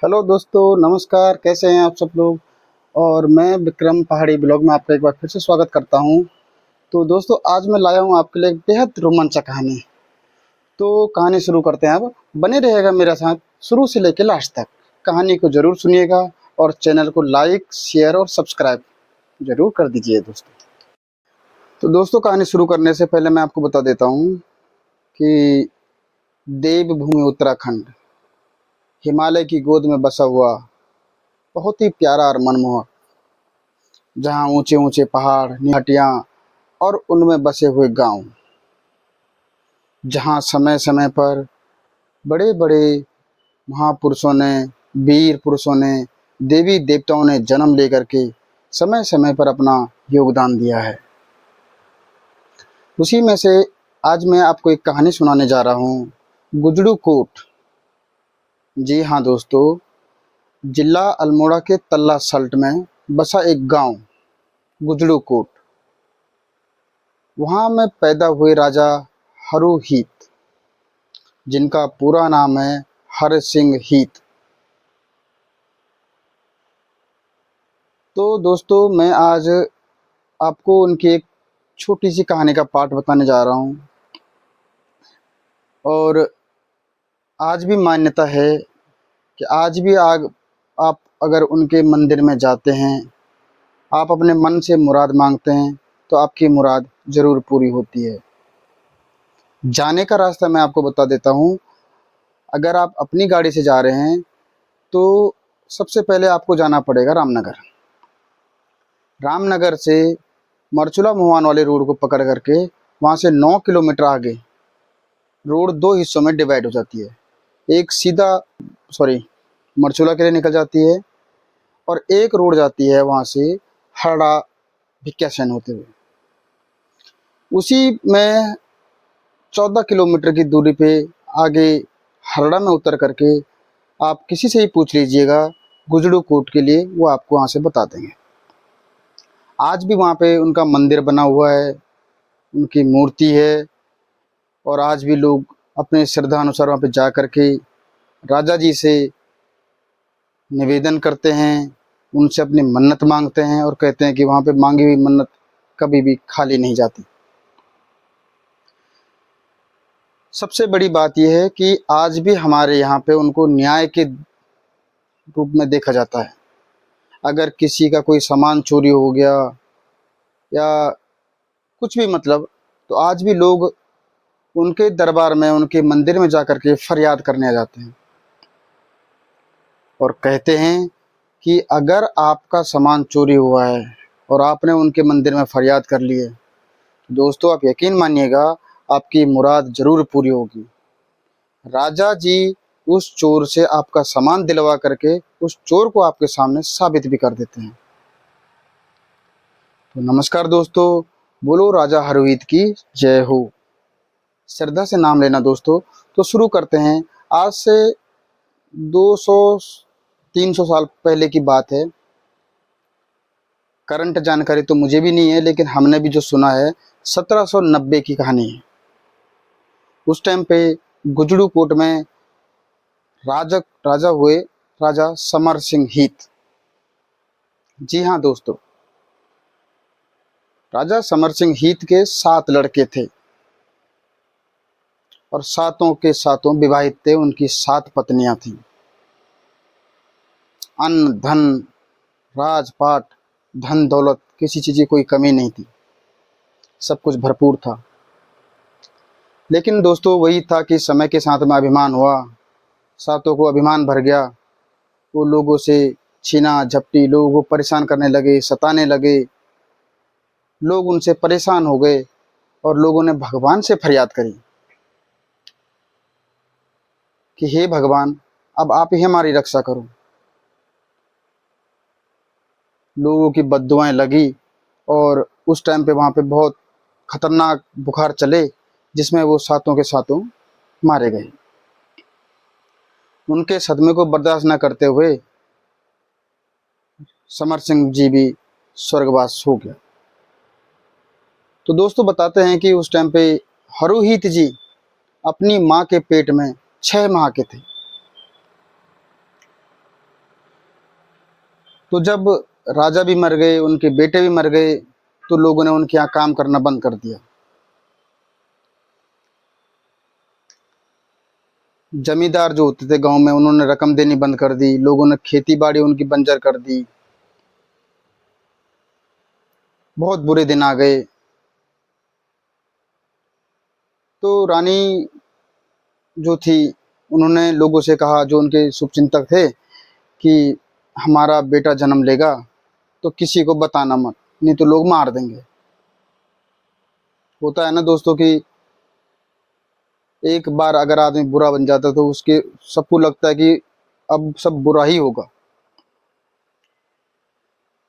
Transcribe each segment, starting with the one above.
Hello दोस्तों, नमस्कार। कैसे हैं आप सब लोग। और मैं विक्रम पहाड़ी ब्लॉग में आपका एक बार फिर से स्वागत करता हूं। तो दोस्तों, आज मैं लाया हूं आपके लिए एक बेहद रोमांचक कहानी। तो कहानी शुरू करते हैं। अब बने रहेगा मेरे साथ शुरू से लेकर लास्ट तक। कहानी को ज़रूर सुनिएगा और चैनल को लाइक, शेयर और सब्सक्राइब ज़रूर कर दीजिए दोस्तों। तो दोस्तों, कहानी शुरू करने से पहले मैं आपको बता देता हूँ कि देवभूमि उत्तराखंड हिमालय की गोद में बसा हुआ बहुत ही प्यारा और मनमोहक, जहाँ ऊंचे ऊंचे पहाड़, घाटियाँ और उनमें बसे हुए गांव, जहाँ समय समय पर बड़े बड़े महापुरुषों ने, वीर पुरुषों ने, देवी देवताओं ने जन्म लेकर के समय समय पर अपना योगदान दिया है। उसी में से आज मैं आपको एक कहानी सुनाने जा रहा हूँ, गुजड़ू कोट। जी हाँ दोस्तों, जिला अल्मोड़ा के तल्ला सल्ट में बसा एक गांव गुजड़ू कोट। वहाँ में पैदा हुए राजा हरुहीत, जिनका पूरा नाम है हर सिंह हीत। तो दोस्तों, मैं आज आपको उनकी एक छोटी सी कहानी का पाठ बताने जा रहा हूँ। और आज भी मान्यता है कि आज भी आप अगर उनके मंदिर में जाते हैं, आप अपने मन से मुराद मांगते हैं, तो आपकी मुराद ज़रूर पूरी होती है। जाने का रास्ता मैं आपको बता देता हूँ। अगर आप अपनी गाड़ी से जा रहे हैं तो सबसे पहले आपको जाना पड़ेगा रामनगर। रामनगर से मरचुला मोहान वाले रोड को पकड़ करके वहाँ से 9 किलोमीटर आगे रोड दो हिस्सों में डिवाइड हो जाती है। एक सीधा मरचुला के लिए निकल जाती है और एक रोड जाती है वहाँ से हरड़ा भिक्यासैन होते हुए। उसी में 14 किलोमीटर की दूरी पे आगे हरड़ा में उतर करके आप किसी से ही पूछ लीजिएगा गुजड़ू कोट के लिए, वो आपको वहाँ से बता देंगे। आज भी वहाँ पे उनका मंदिर बना हुआ है, उनकी मूर्ति है। और आज भी लोग अपने श्रद्धा अनुसार वहाँ पे जा कर के राजा जी से निवेदन करते हैं, उनसे अपनी मन्नत मांगते हैं और कहते हैं कि वहाँ पे मांगी हुई मन्नत कभी भी खाली नहीं जाती। सबसे बड़ी बात यह है कि आज भी हमारे यहाँ पे उनको न्याय के रूप में देखा जाता है। अगर किसी का कोई सामान चोरी हो गया या कुछ भी तो आज भी लोग उनके दरबार में, उनके मंदिर में जाकर के फरियाद करने आ जाते हैं और कहते हैं कि अगर आपका सामान चोरी हुआ है और आपने उनके मंदिर में फरियाद कर ली है, तो दोस्तों आप यकीन मानिएगा आपकी मुराद ज़रूर पूरी होगी। राजा जी उस चोर से आपका सामान दिलवा करके उस चोर को आपके सामने साबित भी कर देते हैं। तो नमस्कार दोस्तों, बोलो राजा हरवीत की जय हो। श्रद्धा से नाम लेना दोस्तों। तो शुरू करते हैं। आज से 200-300 साल पहले की बात है। करंट जानकारी तो मुझे भी नहीं है, लेकिन हमने भी जो सुना है 1790 की कहानी है। उस टाइम पे गुजड़ू कोट में राजा हुए राजा समर सिंह हीत। जी हाँ दोस्तों, राजा समर सिंह हीत के 7 लड़के थे और सातों के सातों विवाहित थे। उनकी 7 पत्नियां थीं। अन्न धन, राजपाट, धन दौलत, किसी चीज़ की कोई कमी नहीं थी, सब कुछ भरपूर था। लेकिन दोस्तों वही था कि समय के साथ में अभिमान हुआ, सातों को अभिमान भर गया। वो लोगों से छीना झपटी, लोगों को परेशान करने लगे, सताने लगे। लोग उनसे परेशान हो गए और लोगों ने भगवान से फरियाद करी कि हे भगवान, अब आप ही हमारी रक्षा करो। लोगों की बद्दुआएं लगी और उस टाइम पे वहाँ पे बहुत खतरनाक बुखार चले, जिसमें वो सातों के सातों मारे गए। उनके सदमे को बर्दाश्त न करते हुए समर सिंह जी भी स्वर्गवास हो गया। तो दोस्तों बताते हैं कि उस टाइम पे हरुहीत जी अपनी माँ के पेट में 6 माह के थे। तो जब राजा भी मर गए, उनके बेटे भी मर गए, तो लोगों ने उनके यहाँ काम करना बंद कर दिया। जमींदार जो होते थे गांव में, उन्होंने रकम देनी बंद कर दी, लोगों ने खेती बाड़ी उनकी बंजर कर दी। बहुत बुरे दिन आ गए। तो रानी जो थी, उन्होंने लोगों से कहा, जो उनके शुभचिंतक थे, कि हमारा बेटा जन्म लेगा तो किसी को बताना मत, नहीं तो लोग मार देंगे। होता है ना दोस्तों कि एक बार अगर आदमी बुरा बन जाता तो उसके सबको लगता है कि अब सब बुरा ही होगा।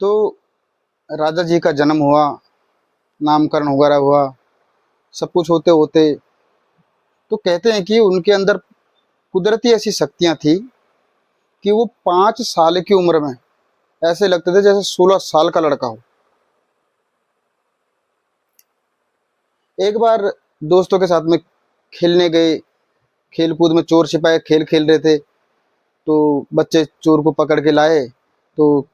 तो राजा जी का जन्म हुआ, नामकरण वगैरह हुआ, सब कुछ होते होते तो कहते हैं कि उनके अंदर कुदरती ऐसी शक्तियां थी कि वो 5 साल की उम्र में ऐसे लगते थे जैसे 16 साल का लड़का हो। एक बार दोस्तों के साथ में खेलने गए, खेल कूद में चोर छिपाए खेल खेल रहे थे। तो बच्चे चोर को पकड़ के लाए, तो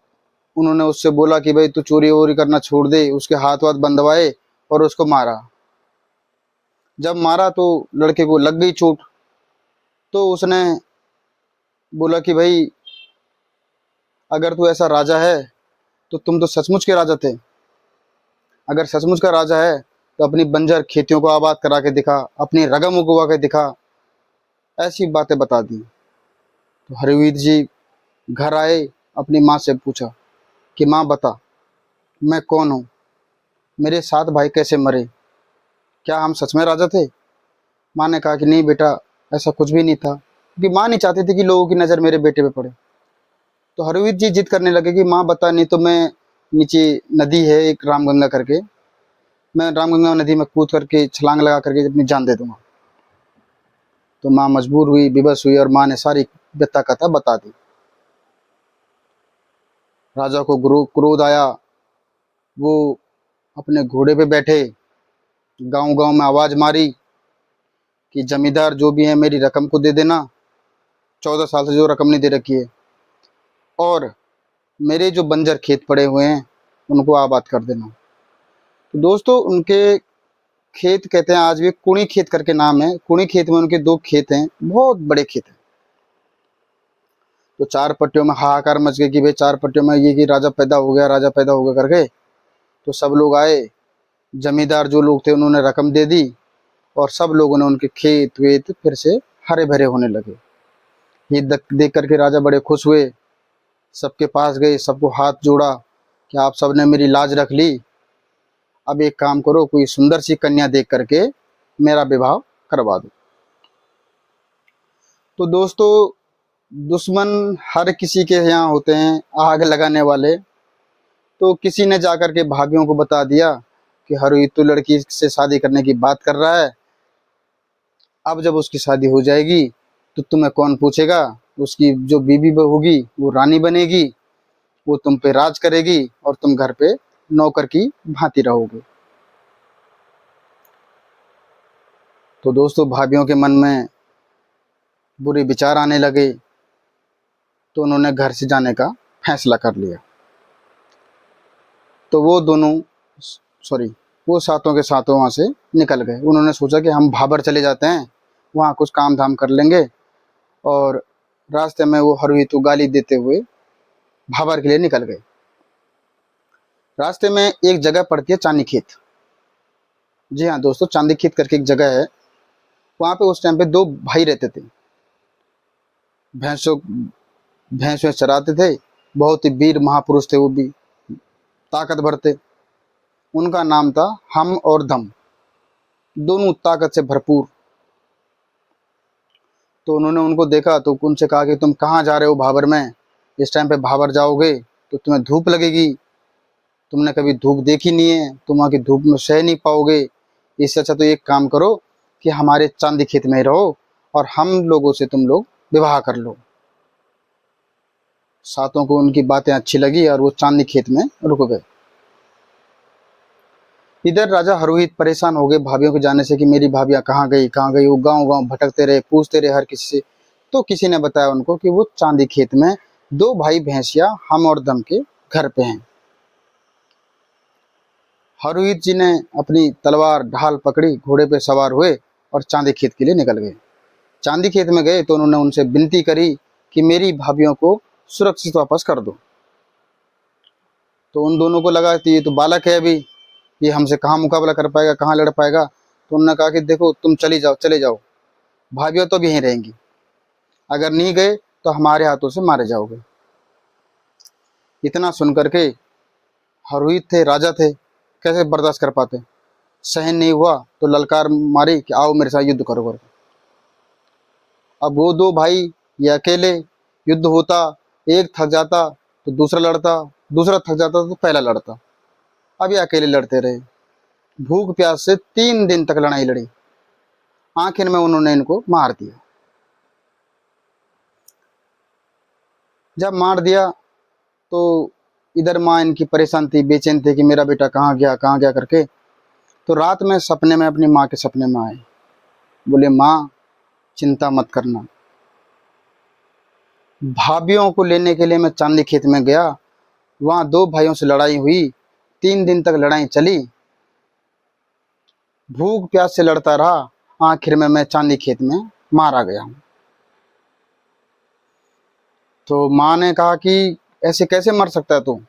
उन्होंने उससे बोला कि भाई तू चोरी वोरी करना छोड़ दे, उसके हाथ वाथ बंधवाए और उसको मारा। जब मारा तो लड़के को लग गई चोट। तो उसने बोला कि भाई अगर तू ऐसा राजा है तो तुम तो सचमुच के राजा थे। अगर सचमुच का राजा है तो अपनी बंजर खेतियों को आबाद करा के दिखा, अपनी रगम उगवा के दिखा। ऐसी बातें बता दी। तो हरवीर जी घर आए, अपनी माँ से पूछा कि माँ बता, मैं कौन हूँ, मेरे 7 भाई कैसे मरे, क्या हम सच में राजा थे? माँ ने कहा कि नहीं बेटा, ऐसा कुछ भी नहीं था, क्योंकि माँ नहीं चाहती थी कि लोगों की नज़र मेरे बेटे पे पड़े। तो हरवीर जी जिद करने लगे कि माँ बता, नहीं तो मैं नीचे नदी है एक रामगंगा करके, मैं रामगंगा नदी में कूद करके छलांग लगा करके अपनी जान दे दूंगा। तो माँ मजबूर हुई, विवश हुई, और माँ ने सारी व्यथा कथा बता दी। राजा को क्रोध आया। वो अपने घोड़े पे बैठे, गांव गांव में आवाज मारी कि जमींदार जो भी है मेरी रकम को दे देना, 14 साल से जो रकम नहीं दे रखी है, और मेरे जो बंजर खेत पड़े हुए हैं उनको आबाद कर देना। तो दोस्तों उनके खेत कहते हैं, आज भी कुणी खेत करके नाम है, कुणी खेत में उनके 2 खेत हैं, बहुत बड़े खेत हैं। तो 4 पट्टियों में हाहाकार मच गई कि भाई 4 पट्टियों में ये कि राजा पैदा हो गया, राजा पैदा हो गया करके। तो सब लोग आए, जमींदार जो लोग थे उन्होंने रकम दे दी, और सब लोगों ने उनके खेत वेत फिर से हरे भरे होने लगे। ये देख करके राजा बड़े खुश हुए, सबके पास गए, सबको हाथ जोड़ा कि आप सबने मेरी लाज रख ली, अब एक काम करो, कोई सुंदर सी कन्या देख करके मेरा विवाह करवा दो। तो दोस्तों दुश्मन हर किसी के यहाँ होते हैं, आग लगाने वाले। तो किसी ने जाकर के भाभियों को बता दिया कि हरवीर तो लड़की से शादी करने की बात कर रहा है, अब जब उसकी शादी हो जाएगी तो तुम्हें कौन पूछेगा, उसकी जो बीबी होगी वो रानी बनेगी, वो तुम पे राज करेगी, और तुम घर पे नौकर की भांति रहोगे। तो दोस्तों भाभियों के मन में बुरे विचार आने लगे, तो उन्होंने घर से जाने का फैसला कर लिया। तो वो दोनों सॉरी वो सातों के सातों वहाँ से निकल गए। उन्होंने सोचा कि हम भाबर चले जाते हैं, वहाँ कुछ काम धाम कर लेंगे। और रास्ते में वो हरवीर को गाली देते हुए भाबर के लिए निकल गए। रास्ते में एक जगह पड़ती है चांदी खेत। जी हाँ दोस्तों, चांदी खेत करके एक जगह है। वहाँ पे उस टाइम पे 2 भाई रहते थे, भैंसों भैंस चराते थे। बहुत ही वीर महापुरुष थे, वो भी ताकतवर थे। उनका नाम था हम और धम, दोनों ताकत से भरपूर। तो उन्होंने उनको देखा तो उनसे कहा कि तुम कहाँ जा रहे हो भाबर में, इस टाइम पे भाबर जाओगे तो तुम्हें धूप लगेगी, तुमने कभी धूप देखी नहीं है, तुम वहाँ की धूप में सह नहीं पाओगे। इससे अच्छा तो एक काम करो कि हमारे चांदी खेत में रहो और हम लोगों से तुम लोग विवाह कर लो। सातों को उनकी बातें अच्छी लगी और वो चांदी खेत में रुक गए। इधर राजा हरवीर परेशान हो गए भाभियों के जाने से कि मेरी भाभियाँ कहाँ गई कहाँ गई। वो गांव गांव भटकते रहे, पूछते रहे हर किसी से। तो किसी ने बताया उनको कि वो चांदी खेत में दो भाई भैंसिया हम और दम के घर पे हैं। हरहुत जी ने अपनी तलवार ढाल पकड़ी, घोड़े पे सवार हुए और चांदी खेत के लिए निकल गए। चांदी खेत में गए तो उन्होंने उनसे विनती करी कि मेरी भाभीियों को सुरक्षित वापस कर दो। तो उन दोनों को लगा कि ये तो बालक है अभी, ये हमसे कहाँ मुकाबला कर पाएगा, कहाँ लड़ पाएगा। तो उन्होंने कहा कि देखो तुम चली जाओ, चले जाओ, भाभीियों तो भी यहीं रहेंगी, अगर नहीं गए तो हमारे हाथों से मारे जाओगे। इतना सुन करके हरहुत थे, राजा थे, कैसे बर्दाश्त कर पाते। सहन नहीं हुआ तो ललकार मारी कि आओ मेरे साथ युद्ध करो करके। अब वो दो भाई, ये अकेले, युद्ध होता, एक थक जाता तो दूसरा लड़ता, दूसरा थक जाता तो पहला लड़ता। अब ये अकेले लड़ते रहे, भूख प्यास से 3 दिन तक लड़ाई लड़ी। आखिर में उन्होंने इनको मार दिया। जब मार दिया तो इधर माँ इनकी परेशान थी, बेचैन थी कि मेरा बेटा कहाँ गया करके। तो रात में सपने में अपनी माँ के सपने में आए, बोले माँ चिंता मत करना, भाभीियों को लेने के लिए मैं चांदी खेत में गया, वहां दो भाइयों से लड़ाई हुई, 3 दिन तक लड़ाई चली, भूख प्यास से लड़ता रहा, आखिर में मैं चांदी खेत में मारा गया हूं। तो माँ ने कहा कि ऐसे कैसे मर सकता है तू,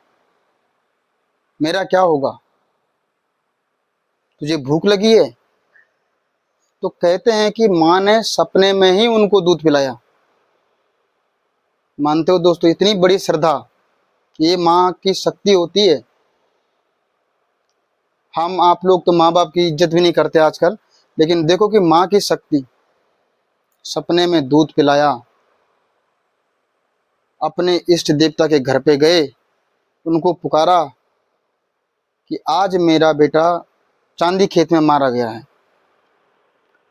मेरा क्या होगा, तुझे भूख लगी है। तो कहते हैं कि माँ ने सपने में ही उनको दूध पिलाया। मानते हो दोस्तों, इतनी बड़ी श्रद्धा, ये माँ की शक्ति होती है। हम आप लोग तो माँ बाप की इज्जत भी नहीं करते आजकल, लेकिन देखो कि माँ की शक्ति, सपने में दूध पिलाया, अपने इष्ट देवता के घर पे गए, उनको पुकारा कि आज मेरा बेटा चांदी खेत में मारा गया है,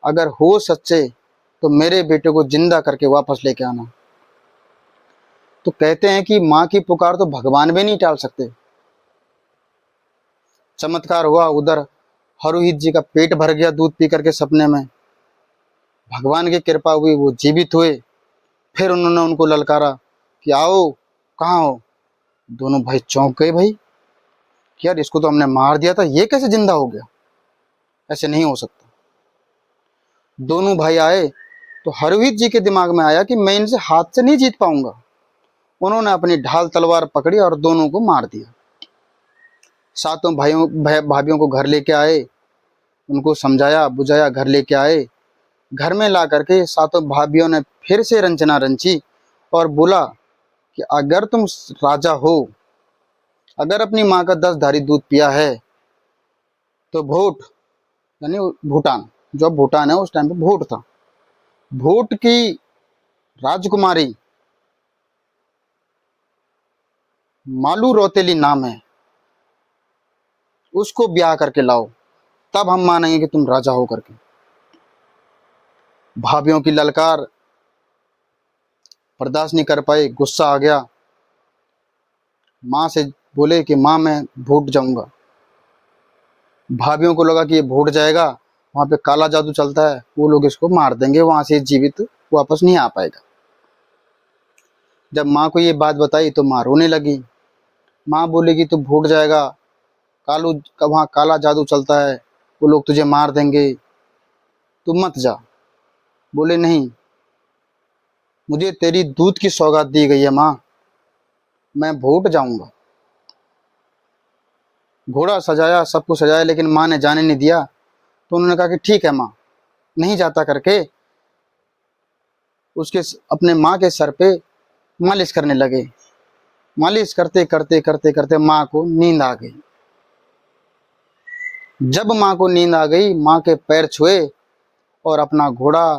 अगर हो सच्चे तो मेरे बेटे को जिंदा करके वापस लेके आना। तो कहते हैं कि माँ की पुकार तो भगवान भी नहीं टाल सकते। चमत्कार हुआ, उधर हरहुत जी का पेट भर गया दूध पी करके सपने में, भगवान की कृपा हुई, वो जीवित हुए। फिर उन्होंने उनको ललकारा कि आओ, कहाँ हो। दोनों भाई चौंक गए, भाई कि यार इसको तो हमने मार दिया था, ये कैसे जिंदा हो गया, ऐसे नहीं हो सकता। दोनों भाई आए तो हरहुत जी के दिमाग में आया कि मैं इनसे हाथ से नहीं जीत पाऊंगा। उन्होंने अपनी ढाल तलवार पकड़ी और दोनों को मार दिया। सातों भाइयों को घर लेके आए, उनको समझाया बुझाया, घर लेके आए। घर में ला करके सातों भाभीियों ने फिर से रंजना रंची और बोला कि अगर तुम राजा हो, अगर अपनी माँ का 10 धारी दूध पिया है, तो भोट, यानी भूटान, जो अब भूटान है उस टाइम पे भोट था, भोट की राजकुमारी मालू रौतेली नाम है, उसको ब्याह करके लाओ, तब हम मानेंगे कि तुम राजा हो करके। भाभीियों की ललकार बर्दाश्त नहीं कर पाए, गुस्सा आ गया, माँ से बोले कि माँ मैं भूट जाऊंगा। भाभीियों को लगा कि ये भूट जाएगा, वहां पे काला जादू चलता है, वो लोग इसको मार देंगे, वहां से जीवित वापस नहीं आ पाएगा। जब माँ को ये बात बताई तो माँ रोने लगी। माँ बोलेगी तू भूट जाएगा, कालू वहाँ काला जादू चलता है, वो लोग तुझे मार देंगे, तू मत जा। बोले नहीं, मुझे तेरी दूध की सौगात दी गई है माँ, मैं भूट जाऊंगा। घोड़ा सजाया, सब कुछ सजाया, लेकिन माँ ने जाने नहीं दिया। तो उन्होंने कहा कि ठीक है माँ, नहीं जाता करके उसके अपने माँ के सर पे मालिश करने लगे। मालिश करते करते करते करते माँ को नींद आ गई। जब माँ को नींद आ गई, माँ के पैर छुए और अपना घोड़ा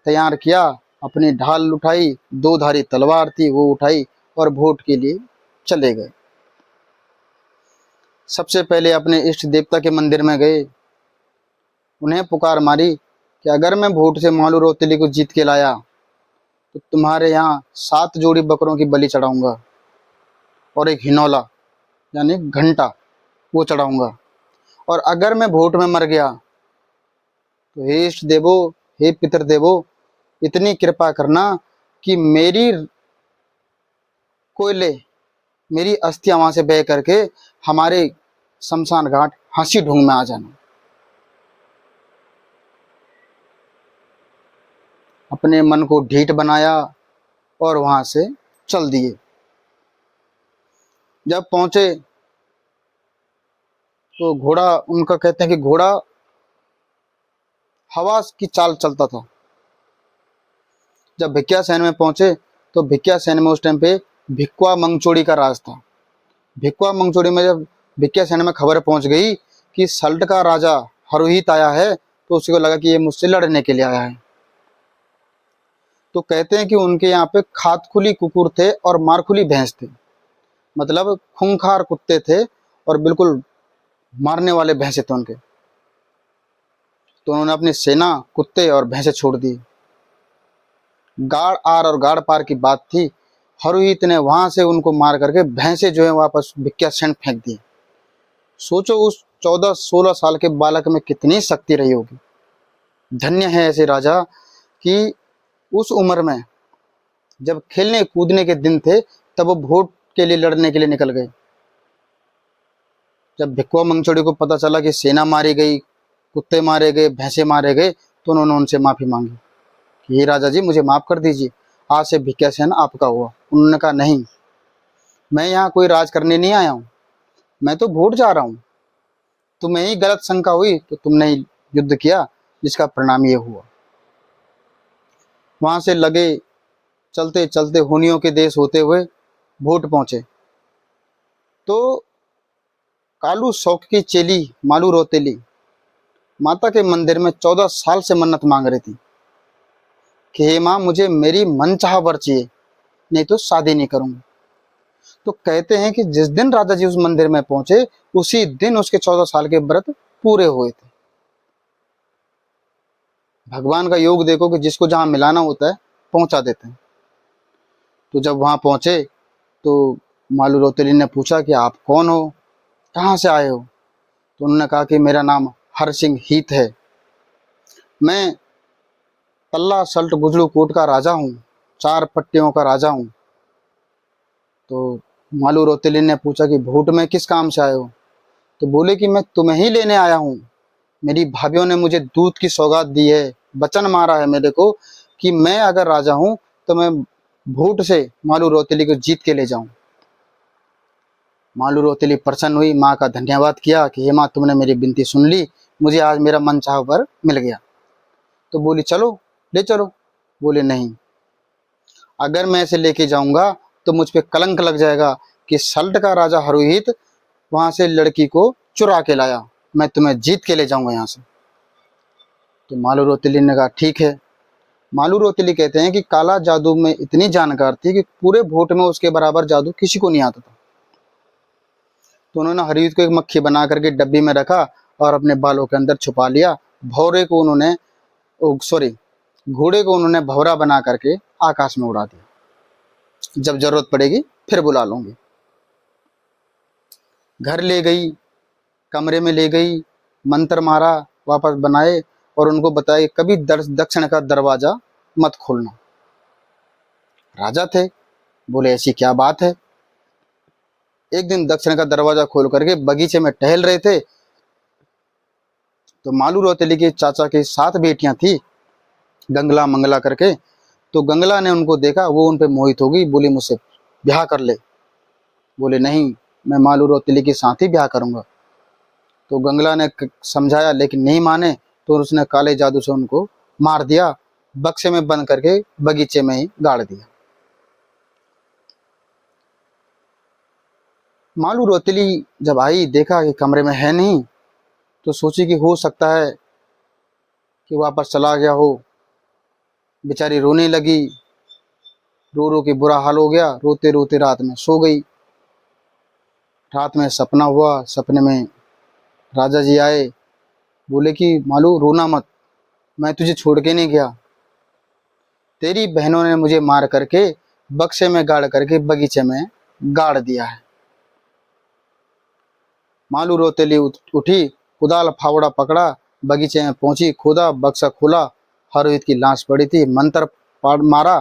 तैयार किया, अपनी ढाल उठाई, 2 धारी तलवार थी वो उठाई और भोट के लिए चले गए। सबसे पहले अपने इष्ट देवता के मंदिर में गए, उन्हें पुकार मारी कि अगर मैं भोट से मालू रौतेली को जीत के लाया तो तुम्हारे यहाँ 7 जोड़ी बकरों की बलि चढ़ाऊंगा और एक हिनौला यानी घंटा वो चढ़ाऊंगा। और अगर मैं भोट में मर गया तो हे इष्ट देवो, हे पितृदेवो, इतनी कृपा करना कि मेरी कोयले, मेरी अस्थियां वहां से बह करके हमारे शमशान घाट हंसी ढूंग में आ जाना। अपने मन को ढीठ बनाया और वहां से चल दिए। जब पहुंचे तो घोड़ा, उनका कहते हैं कि घोड़ा हवा की चाल चलता था। जब भिक्या सैन में पहुंचे तो भिक्या सैन में उस टाइम पे भिक्वा मंगचोड़ी का राज था। भिक्वा मंगचोड़ी में जब भिक्या सैन में खबर पहुंच गई कि सल्ट का राजा हरुहित आया है, तो उसी को लगा कि ये मुझसे लड़ने के लिए आया है। तो कहते हैं कि उनके यहाँ पे खातखुली कुकुर थे और मारखुली भैंस थे, मतलब खूंखार कुत्ते थे और बिल्कुल मारने वाले भैंसे थे उनके। तो उन्होंने अपनी सेना कुत्ते और भैंसे छोड़ दी। गाड़ आर और गाड़ पार की बात थी। हरुहित ने वहां से उनको मार करके भैंसे जो है वापस भिक्या सैन फेंक दी। सोचो उस 14-16 साल के बालक में कितनी शक्ति रही होगी। धन्य है ऐसे राजा कि उस उम्र में जब खेलने कूदने के दिन थे तब वो वोट के लिए लड़ने के लिए निकल गए। जब भिक्वा मंगचोड़ी को पता चला कि सेना मारी गई, कुत्ते मारे गए, भैंसे मारे गए, तो उन्होंने उनसे माफ़ी मांगी कि हे राजा जी, मुझे माफ़ कर दीजिए, आज से भिक्या सैन आपका हुआ। उन्होंने कहा नहीं, मैं यहाँ कोई राज करने नहीं आया हूँ, मैं तो वोट जा रहा हूँ। तुम्हें ही गलत शंका हुई तो तुमने ही युद्ध किया, जिसका परिणाम ये हुआ। वहां से लगे चलते चलते हुनियों के देश होते हुए भोट पहुंचे तो कालू शौक की चेली मालू रोतेली माता के मंदिर में 14 साल से मन्नत मांग रही थी कि हे माँ, मुझे मेरी मनचाहा वर चाहिए, नहीं तो शादी नहीं करूंगी। तो कहते हैं कि जिस दिन राजा जी उस मंदिर में पहुंचे उसी दिन उसके 14 साल के व्रत पूरे हुए थे। भगवान का योग देखो कि जिसको जहां मिलाना होता है पहुंचा देते हैं। तो जब वहां पहुंचे तो मालू रोतेली ने पूछा कि आप कौन हो, कहाँ से आए हो? तो उन्होंने कहा कि मेरा नाम हर सिंह हीत है, मैं तल्ला सल्ट गुजरू कोट का राजा हूँ, 4 पट्टियों का राजा हूँ। तो मालू रोतेली ने पूछा कि भूट में किस काम से आए हो? तो बोले कि मैं तुम्हें ही लेने आया हूँ, मेरी भाभीियों ने मुझे दूध की सौगात दी है, वचन मारा है मेरे को कि मैं अगर राजा हूँ तो मैं भूट से मालू रोतेली को जीत के ले जाऊं। मालू रोतेली प्रसन्न हुई, माँ का धन्यवाद किया कि हे माँ, तुमने मेरी विनती सुन ली, मुझे आज मेरा मन चाहा वर मिल गया। तो बोली चलो ले चलो। बोले नहीं, अगर मैं इसे लेके जाऊंगा तो मुझ पे कलंक लग जाएगा कि सल्ट का राजा हरुहित वहां से लड़की को चुरा के लाया, मैं तुम्हें जीत के ले जाऊंगा यहाँ से। तो मालू रोतेली ने कहा ठीक है। मालू रोतेली कहते हैं कि काला जादू में इतनी जानकार थी कि पूरे भोट में उसके बराबर जादू किसी को नहीं आता था। तो उन्होंने हरित को एक मक्खी बना करके डब्बी में रखा और अपने बालों के अंदर छुपा लिया। भौरे को उन्होंने घोड़े को उन्होंने भौरा बना करके आकाश में उड़ा दिया, जब जरूरत पड़ेगी फिर बुला लूंगी। घर ले गई, कमरे में ले गई, मंत्र मारा, वापस बनाए और उनको बताया कभी दक्षिण का दरवाजा मत खोलना। राजा थे, बोले ऐसी क्या बात है। एक दिन दक्षिण का दरवाजा खोल करके बगीचे में टहल रहे थे तो मालू रोतेली के चाचा के 7 बेटियां थी, गंगला मंगला करके। तो गंगला ने उनको देखा, वो उन पे मोहित हो गई, बोली मुझसे ब्याह कर ले। बोले नहीं, मैं मालू रोतेली के साथ ही ब्याह करूंगा। तो गंगला ने समझाया लेकिन नहीं माने, तो उसने काले जादू से उनको मार दिया, बक्से में बंद करके बगीचे में ही गाड़ दिया। मालू रोतेली जब आई, देखा कि कमरे में है नहीं, तो सोची कि हो सकता है कि वापस चला गया हो। बेचारी रोने लगी, रो रो के बुरा हाल हो गया, रोते रोते रात में सो गई। रात में सपना हुआ, सपने में राजा जी आए, बोले कि मालू रोना मत, मैं तुझे छोड़ के नहीं गया, तेरी बहनों ने मुझे मार करके बक्से में गाड़ करके बगीचे में गाड़ दिया है। मालू रोतेली उठी, कुदाल फावड़ा पकड़ा, बगीचे में पहुंची, खोदा, बक्सा खोला, हरोहित की लाश पड़ी थी, मंत्र मारा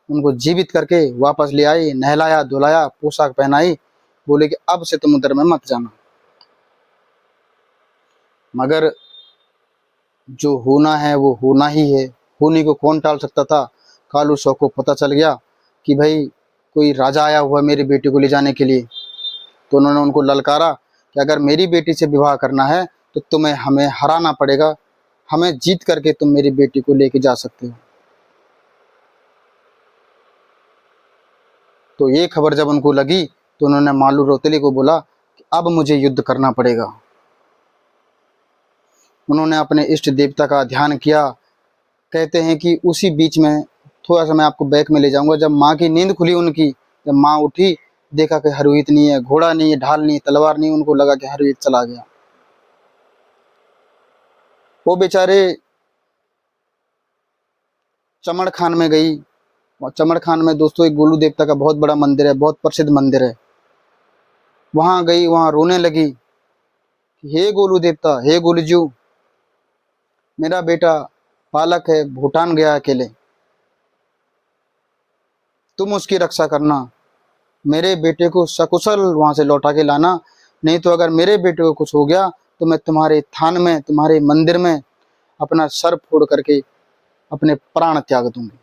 उनको जीवित करके वापस ले आई, नहलाया धुलाया, पोशाक पहनाई, बोले कि अब से तुम उधर में मत जाना। मगर जो होना है वो होना ही है, होने को कौन टाल सकता था। कालू शौक को पता चल गया कि भाई कोई राजा आया हुआ है मेरी बेटी को ले जाने के लिए। तो उन्होंने उनको ललकारा कि अगर मेरी बेटी से विवाह करना है तो तुम्हें हमें हराना पड़ेगा, हमें जीत करके तुम मेरी बेटी को लेके जा सकते हो। तो ये खबर जब उनको लगी तो उन्होंने मालू रौतेली को बोला कि अब मुझे युद्ध करना पड़ेगा। उन्होंने अपने इष्ट देवता का ध्यान किया। कहते हैं कि उसी बीच में, थोड़ा सा मैं आपको बैक में ले जाऊंगा, जब माँ की नींद खुली उनकी, जब माँ उठी, देखा कि हरवीत नहीं है, घोड़ा नहीं है, ढाल नहीं है, तलवार नहीं, उनको लगा कि हरवीत चला गया। वो बेचारे चमड़ खान में गई। और चमड़ खान में दोस्तों एक गोलू देवता का बहुत बड़ा मंदिर है, बहुत प्रसिद्ध मंदिर है। वहां गई, वहां रोने लगी कि हे गोलू देवता, हे गोलूजू, मेरा बेटा बालक है, भूटान गया अकेले, तुम उसकी रक्षा करना, मेरे बेटे को सकुशल वहां से लौटा के लाना, नहीं तो अगर मेरे बेटे को कुछ हो गया तो मैं तुम्हारे थान में, तुम्हारे मंदिर में अपना सर फोड़ करके अपने प्राण त्याग दूंगी।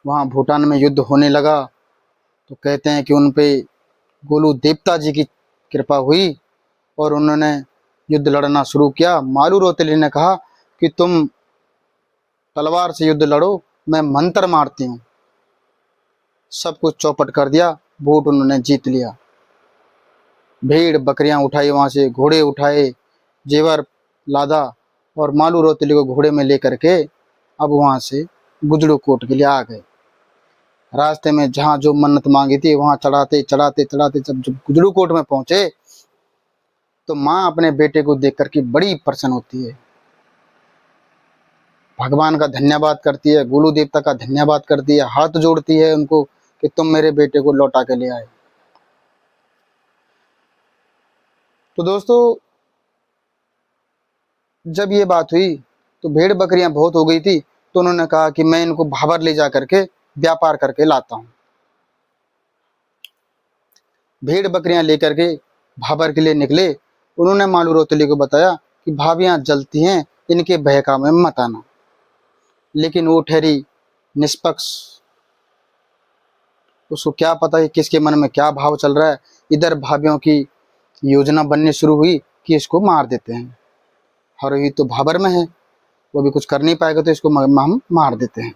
वहां भूटान में युद्ध होने लगा। तो कहते हैं कि उन पे गोलू देवता जी की कृपा हुई और उन्होंने युद्ध लड़ना शुरू किया। मालू रौतेली ने कहा कि तुम तलवार से युद्ध लड़ो, मैं मंत्र मारती हूँ। सब कुछ चौपट कर दिया, वोट उन्होंने जीत लिया। भेड़ बकरियां उठाई, वहां से घोड़े उठाए, जेवर लादा और मालू रौतेली को घोड़े में लेकर के अब वहां से गुजड़ू कोट के लिए आ गए। रास्ते में जहां जो मन्नत मांगी थी वहां चढ़ाते चढ़ाते चढ़ाते जब गुजड़ू कोट में पहुंचे तो माँ अपने बेटे को देख करके बड़ी प्रसन्न होती है, भगवान का धन्यवाद करती है, गोलू देवता का धन्यवाद करती है, हाथ जोड़ती है उनको कि तुम मेरे बेटे को लौटा के ले आए। तो दोस्तों जब ये बात हुई तो भेड़ बकरियां बहुत हो गई थी, तो उन्होंने कहा कि मैं इनको भाबर ले जा करके व्यापार करके लाता हूँ। भेड़ बकरियां लेकर के भाबर के लिए निकले। उन्होंने मालू रौतेली को बताया कि भाभियां जलती हैं, इनके बहका में मत आना। लेकिन वो ठहरी निष्पक्ष, उसको क्या पता है किसके मन में क्या भाव चल रहा है। इधर भाभीियों की योजना बननी शुरू हुई कि इसको मार देते हैं, हरोही तो भाबर में है, वो भी कुछ कर नहीं पाएगा तो इसको हम मार देते हैं।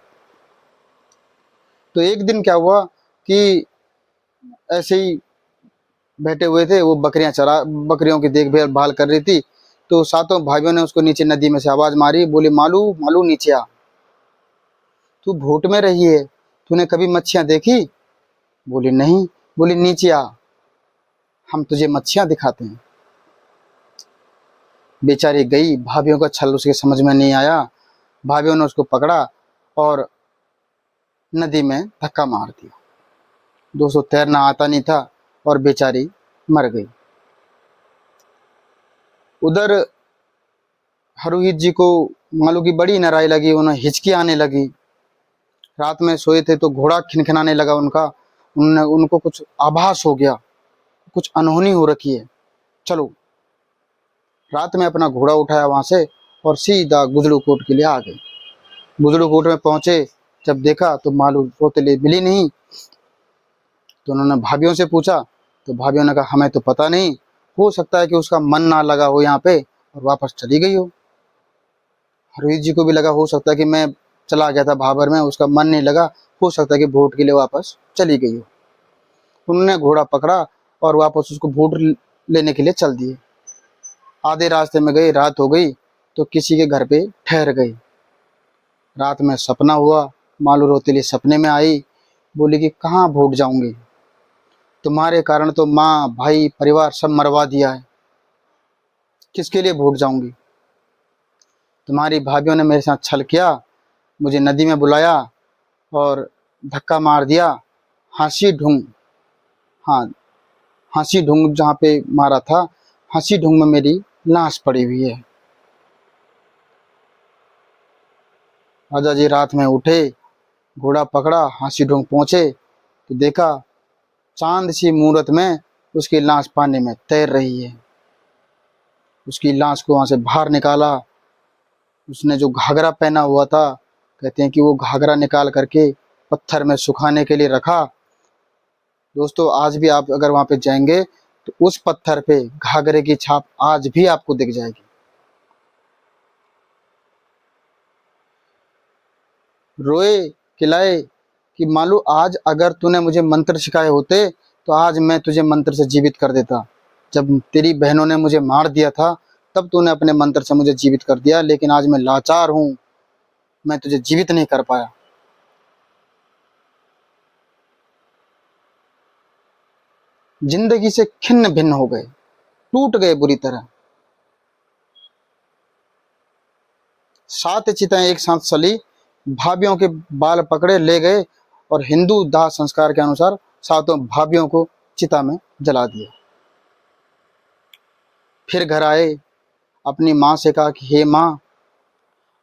तो एक दिन क्या हुआ कि ऐसे ही बैठे हुए थे, वो बकरियों की देखभाल कर रही थी। तो सातों भाइयों ने उसको नीचे नदी में से आवाज मारी, बोले मालू मालू नीचे आ, तू भूट में रही है, तूने कभी मच्छियां देखी? बोली नहीं। बोली नीचे आ, हम तुझे मच्छियां दिखाते हैं। बेचारी गई, भाभीियों का छल उसके समझ में नहीं आया। भाभीियों ने उसको पकड़ा और नदी में धक्का मार दिया। दोस्तों तैरना आता नहीं था और बेचारी मर गई। उधर हरुहित जी को मालू की बड़ी नाराई लगी, उन्हें हिचकी आने लगी। रात में सोए थे तो घोड़ा खिनखिनाने लगा उनका, उनको कुछ आभास हो गया, कुछ अनहोनी हो रखी है। चलो, रात में अपना घोड़ा उठाया वहां से और सीधा गुजड़ू कोट के लिए आ गए। गुजड़ू कोट में पहुंचे, जब देखा तो मालू रौतेली मिली नहीं। तो उन्होंने भाभीियों से पूछा, तो भाभीियों ने कहा हमें तो पता नहीं, हो सकता है कि उसका मन ना लगा हो यहाँ पे और वापस चली गई हो। हरवीर जी को भी लगा हो सकता है कि मैं चला गया था भाबर में, उसका मन नहीं लगा, हो सकता है कि वोट के लिए वापस चली गई हो। उन्होंने घोड़ा पकड़ा और वापस उसको वोट लेने के लिए चल दिए। आधे रास्ते में गए, रात हो गई तो किसी के घर पे ठहर गई। रात में सपना हुआ, मालू रौतेली सपने में आई, बोली कि कहाँ वोट जाऊंगी, तुम्हारे कारण तो माँ भाई परिवार सब मरवा दिया है, किसके लिए वोट जाऊंगी। तुम्हारी भाभीियों ने मेरे साथ छल किया, मुझे नदी में बुलाया और धक्का मार दिया। हांसी ढूंढ, हाँ हांसी ढूंढ जहाँ पे मारा था, हांसी ढूंढ में मेरी लाश पड़ी हुई है। राजा जी रात में उठे, घोड़ा पकड़ा, हांसी ढूंढ पहुंचे तो देखा चांद सी मूरत में उसकी लाश पानी में तैर रही है। उसकी लाश को वहां से बाहर निकाला। उसने जो घाघरा पहना हुआ था, कहते हैं कि वो घाघरा निकाल करके पत्थर में सुखाने के लिए रखा। दोस्तों आज भी आप अगर वहां पे जाएंगे तो उस पत्थर पे घाघरे की छाप आज भी आपको दिख जाएगी। रोए खिलाए कि मालू आज अगर तूने मुझे मंत्र सिखाए होते तो आज मैं तुझे मंत्र से जीवित कर देता। जब तेरी बहनों ने मुझे मार दिया था तब तूने अपने मंत्र से मुझे जीवित कर दिया, लेकिन आज मैं लाचार हूं, मैं तुझे जीवित नहीं कर पाया। जिंदगी से खिन्न भिन्न हो गए, टूट गए बुरी तरह। 7 चिताएं एक साथ सली, भाभीियों के बाल पकड़े ले गए और हिंदू दाह संस्कार के अनुसार 7 भाभीियों को चिता में जला दिया। फिर घर आए, अपनी माँ से कहा कि हे माँ,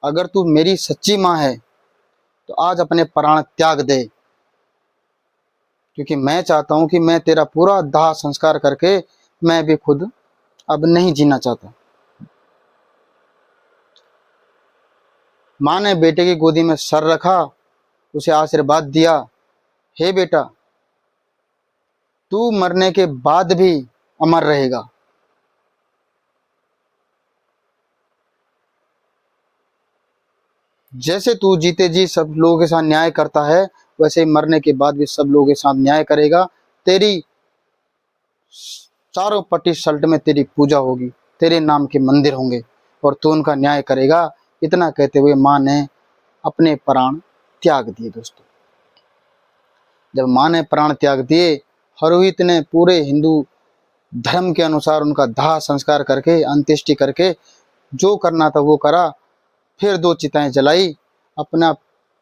अगर तू मेरी सच्ची माँ है तो आज अपने प्राण त्याग दे, क्योंकि मैं चाहता हूं कि मैं तेरा पूरा दाह संस्कार करके मैं भी खुद अब नहीं जीना चाहता। माँ ने बेटे की गोदी में सर रखा, उसे आशीर्वाद दिया, हे बेटा, तू मरने के बाद भी अमर रहेगा। जैसे तू जीते जी सब लोगों के साथ न्याय करता है, वैसे ही मरने के बाद भी सब लोगों के साथ न्याय करेगा। तेरी चारों पट्टी सल्ट में तेरी पूजा होगी, तेरे नाम के मंदिर होंगे और तू उनका न्याय करेगा। इतना कहते हुए माँ ने अपने प्राण त्याग दिए। दोस्तों जब माँ ने प्राण त्याग दिए, हरोहित ने पूरे हिंदू धर्म के अनुसार उनका दाह संस्कार करके अंत्येष्टि करके जो करना था वो करा। फिर 2 चिताएं जलाई। अपना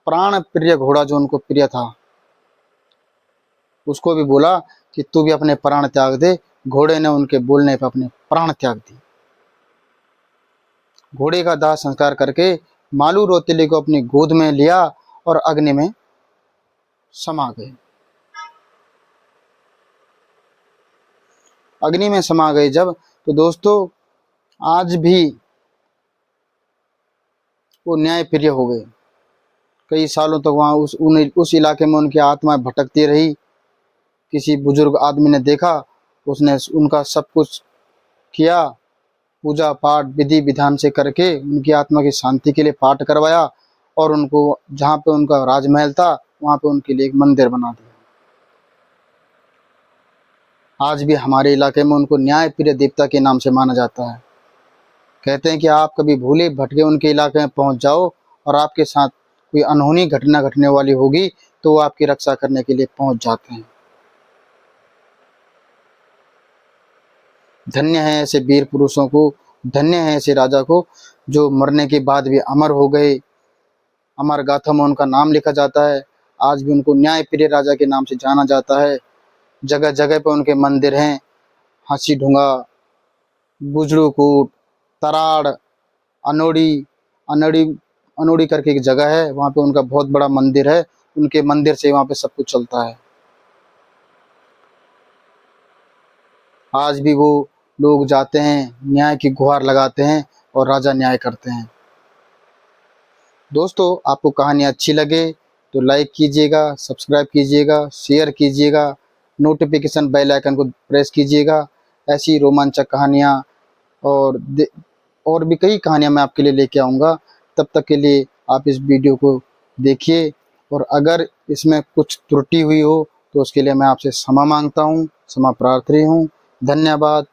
प्राण प्रिय घोड़ा जो उनको प्रिय था उसको भी बोला कि तू भी अपने प्राण त्याग दे। घोड़े ने उनके बोलने पर अपने प्राण त्याग दिए। घोड़े का दाह संस्कार करके मालू रौतेली को अपनी गोद में लिया और अग्नि में समा गए। अग्नि में समा गए जब, तो दोस्तों आज भी वो न्याय प्रिय हो गए। कई सालों तक वहाँ उस इलाके में उनकी आत्मा भटकती रही। किसी बुजुर्ग आदमी ने देखा, उसने उनका सब कुछ किया, पूजा पाठ विधि विधान से करके उनकी आत्मा की शांति के लिए पाठ करवाया और उनको जहाँ पे उनका राजमहल था वहाँ पे उनके लिए एक मंदिर बना दिया। आज भी हमारे इलाके में उनको न्याय प्रिय देवता के नाम से माना जाता है। कहते हैं कि आप कभी भूले भटके उनके इलाके में पहुंच जाओ और आपके साथ कोई अनहोनी घटना घटने वाली होगी तो वो आपकी रक्षा करने के लिए पहुंच जाते हैं। धन्य है ऐसे वीर पुरुषों को, धन्य है ऐसे राजा को जो मरने के बाद भी अमर हो गए। अमर गाथा में उनका नाम लिखा जाता है। आज भी उनको न्याय प्रिय राजा के नाम से जाना जाता है। जगह जगह पर उनके मंदिर हैं। हांसी ढूंगा, गुजरूकूट, तराड़, अनोड़ी अनोड़ी अनोड़ी करके एक जगह है, वहाँ पे उनका बहुत बड़ा मंदिर है। उनके मंदिर से वहाँ पे सब कुछ चलता है। आज भी वो लोग जाते हैं, न्याय की गुहार लगाते हैं और राजा न्याय करते हैं। दोस्तों आपको कहानी अच्छी लगे तो लाइक कीजिएगा, सब्सक्राइब कीजिएगा, शेयर कीजिएगा, नोटिफिकेशन बेल आइकन को प्रेस कीजिएगा। ऐसी रोमांचक कहानियाँ और भी कई कहानियाँ मैं आपके लिए लेके आऊँगा। तब तक के लिए आप इस वीडियो को देखिए और अगर इसमें कुछ त्रुटि हुई हो तो उसके लिए मैं आपसे क्षमा मांगता हूँ, क्षमा प्रार्थी हूँ। धन्यवाद।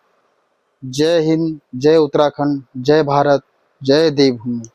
जय हिंद, जय उत्तराखंड, जय भारत, जय देवभूमि।